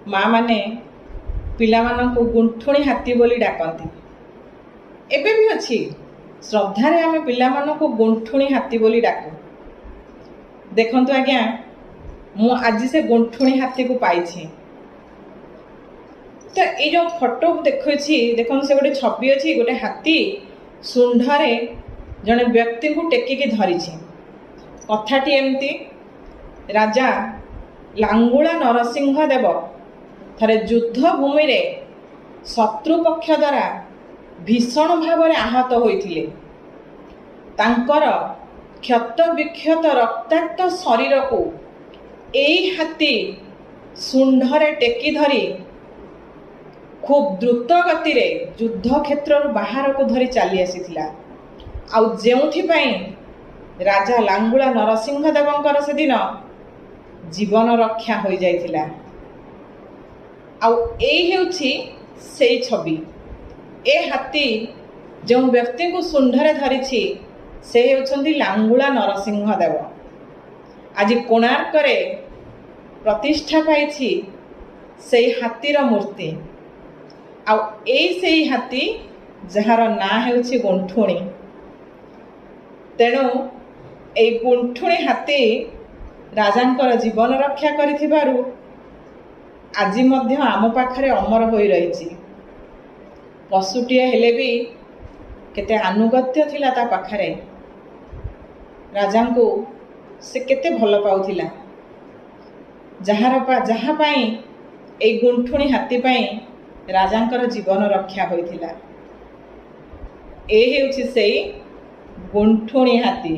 माँ माने पिलामानंकु गुंठुणी हाथी बोली डाकती। एबे भी अच्छी श्रद्धारे आम पिलामानंकु गुंठुणी हाथी बोली डाकू। देखंतु आज्ञा मु आज से गुंठुणी हाथी को पाइछि। तो ये जो फोटो देखुँ देखो से गोटे छवि अच्छी गोटे हाथी सुंढरे जड़े व्यक्ति को टेकिकी धरी। कथाटी एमती राजा लांगुला नरसिंह देव थरे युद्ध भूमि रे शत्रु पक्ष द्वारा भीषण भाव आहत होइथिले। तांकर क्षत विक्षत रक्ताक्त शरीर को एई हाथी सुंढरे टेकी धरी खूब द्रुत गति रे युद्ध क्षेत्र बाहर को धरी चली आसीथिला। आउ जेउथि पई राजा लांगुला नरसिंह देवंकर से दिन जीवन रक्षा हो जाइथिला। आउ एई हेउछि सेई छवि। ए हाथी जो व्यक्ति को सुंढरे धरिछि से हेउछन्ति लांगुला नरसिंह देव। आज कोणार्क रे प्रतिष्ठा पाइछि सेई हाथीर मूर्ति। आउ एई सेई हाथी जहार ना हेउछि गुंठुणी। तेणु ए गुंठुणी हाथी राजांकर जीवन रक्षा करिथिबारु आज मध्य आम पाखरे अमर होई रहिछि। पशुटीए हेले भी केते आनुगत्य थिला ता पाखरे। राजा को से केते भल पाउथिला। जहा पाई ए गुंठुणी हाथी पाई राजांकर जीवन रक्षा होइथिला। ए हेउछि सेई गुंठुणी हाथी।